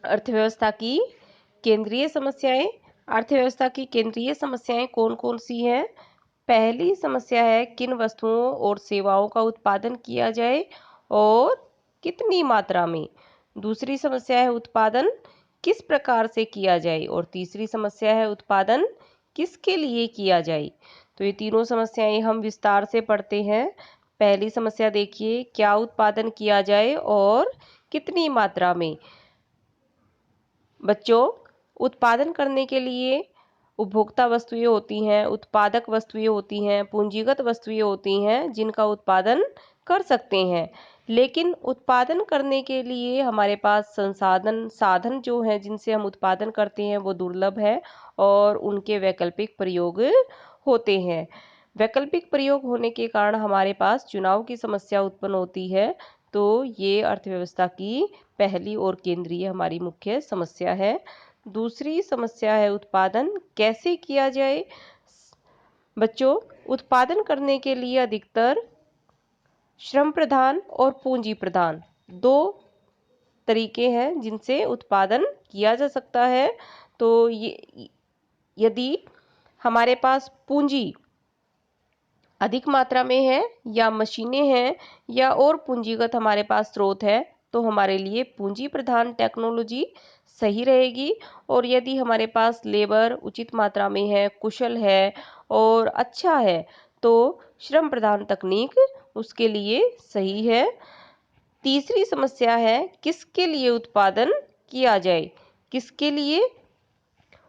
अर्थव्यवस्था की केंद्रीय समस्याएं। अर्थव्यवस्था की केंद्रीय समस्याएं कौन कौन सी हैं? पहली समस्या है किन वस्तुओं और सेवाओं का उत्पादन किया जाए और कितनी मात्रा में। दूसरी समस्या है उत्पादन किस प्रकार से किया जाए और तीसरी समस्या है उत्पादन किसके लिए किया जाए। तो ये तीनों समस्याएं हम विस्तार से पढ़ते हैं। पहली समस्या देखिए, क्या उत्पादन किया जाए और कितनी मात्रा में। बच्चों, उत्पादन करने के लिए उपभोक्ता वस्तुएं होती हैं, उत्पादक वस्तुएं होती हैं, पूंजीगत वस्तुएं होती हैं जिनका उत्पादन कर सकते हैं। लेकिन उत्पादन करने के लिए हमारे पास साधन जो हैं जिनसे हम उत्पादन करते हैं वो दुर्लभ है और उनके वैकल्पिक प्रयोग होते हैं। वैकल्पिक प्रयोग होने के कारण हमारे पास चुनाव की समस्या उत्पन्न होती है। तो ये अर्थव्यवस्था की पहली और केंद्रीय हमारी मुख्य समस्या है। दूसरी समस्या है उत्पादन कैसे किया जाए। बच्चों, उत्पादन करने के लिए अधिकतर श्रम प्रधान और पूंजी प्रधान दो तरीके हैं जिनसे उत्पादन किया जा सकता है। तो ये यदि हमारे पास पूंजी अधिक मात्रा में है या मशीनें हैं या और पूंजीगत हमारे पास स्रोत है तो हमारे लिए पूंजी प्रधान टेक्नोलॉजी सही रहेगी। और यदि हमारे पास लेबर उचित मात्रा में है, कुशल है और अच्छा है तो श्रम प्रधान तकनीक उसके लिए सही है। तीसरी समस्या है किसके लिए उत्पादन किया जाए। किसके लिए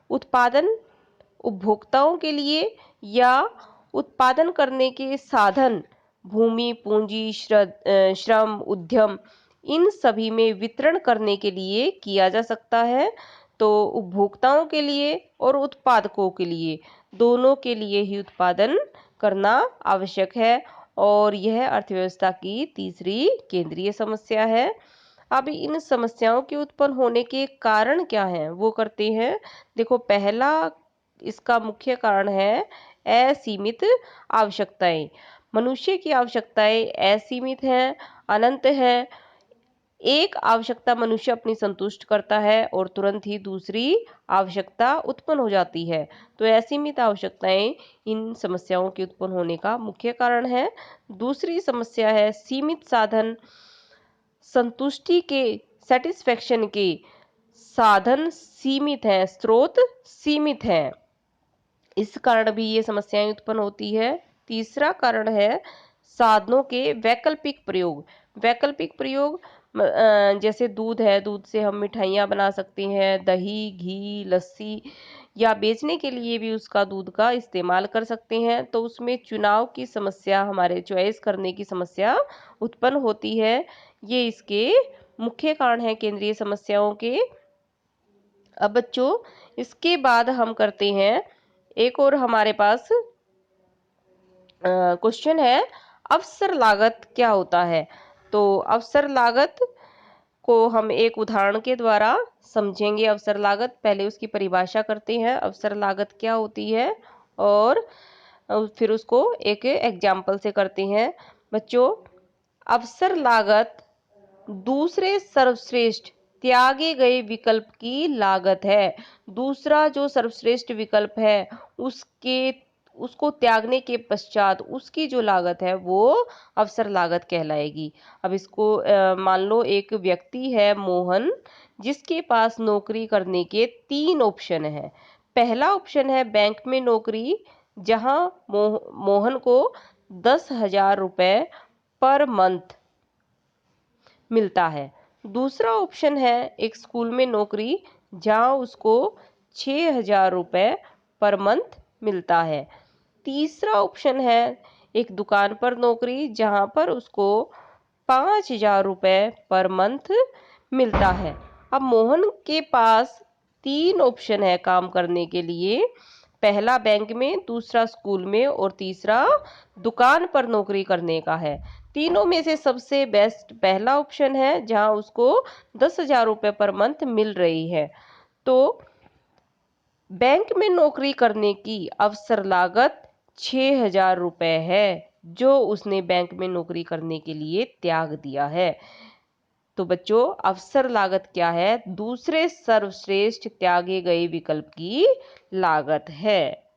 उत्पादन? उपभोक्ताओं के लिए या उत्पादन करने के साधन भूमि, पूंजी, श्रम, उद्यम इन सभी में वितरण करने के लिए किया जा सकता है। तो उपभोक्ताओं के लिए और उत्पादकों के लिए दोनों के लिए ही उत्पादन करना आवश्यक है और यह अर्थव्यवस्था की तीसरी केंद्रीय समस्या है। अब इन समस्याओं के उत्पन्न होने के कारण क्या हैं वो करते हैं। देखो, पहला इसका मुख्य कारण है असीमित आवश्यकताएं। मनुष्य की आवश्यकताएं असीमित हैं, अनंत हैं। एक आवश्यकता मनुष्य अपनी संतुष्ट करता है और तुरंत ही दूसरी आवश्यकता उत्पन्न हो जाती है। तो असीमित आवश्यकताएं इन समस्याओं के उत्पन्न होने का मुख्य कारण है। दूसरी समस्या है सीमित साधन। संतुष्टि के, सेटिस्फेक्शन के साधन सीमित हैं, स्रोत सीमित हैं, इस कारण भी ये समस्याएं उत्पन्न होती है। तीसरा कारण है साधनों के वैकल्पिक प्रयोग। वैकल्पिक प्रयोग जैसे दूध है, दूध से हम मिठाइयाँ बना सकते हैं, दही, घी, लस्सी या बेचने के लिए भी उसका दूध का इस्तेमाल कर सकते हैं। तो उसमें चुनाव की समस्या, हमारे चॉइस करने की समस्या उत्पन्न होती है। ये इसके मुख्य कारण हैं केंद्रीय समस्याओं के। अब बच्चों, इसके बाद हम करते हैं एक और हमारे पास क्वेश्चन है अवसर लागत क्या होता है। तो अवसर लागत को हम एक उदाहरण के द्वारा समझेंगे। अवसर लागत, पहले उसकी परिभाषा करते हैं, अवसर लागत क्या होती है और फिर उसको एक एग्जाम्पल से करते हैं। बच्चों, अवसर लागत दूसरे सर्वश्रेष्ठ त्यागे गए विकल्प की लागत है। दूसरा जो सर्वश्रेष्ठ विकल्प है उसको त्यागने के पश्चात उसकी जो लागत है वो अवसर लागत कहलाएगी। अब इसको मान लो एक व्यक्ति है मोहन, जिसके पास नौकरी करने के 3 ऑप्शन है। पहला ऑप्शन है बैंक में नौकरी, जहां मोहन को 10,000 रुपए पर मंथ मिलता है। दूसरा ऑप्शन है एक स्कूल में नौकरी, जहां उसको 6,000 रुपए पर मंथ मिलता है। तीसरा ऑप्शन है एक दुकान पर नौकरी, जहां पर उसको 5,000 रुपए पर मंथ मिलता है। अब मोहन के पास 3 ऑप्शन है काम करने के लिए। पहला बैंक में, दूसरा स्कूल में और तीसरा दुकान पर नौकरी करने का है। तीनों में से सबसे बेस्ट पहला ऑप्शन है, जहां उसको 10,000 रुपए पर मंथ मिल रही है। तो बैंक में नौकरी करने की अवसर लागत 6,000 रुपए है, जो उसने बैंक में नौकरी करने के लिए त्याग दिया है। तो बच्चों अवसर लागत क्या है? दूसरे सर्वश्रेष्ठ त्यागे गए विकल्प की लागत है।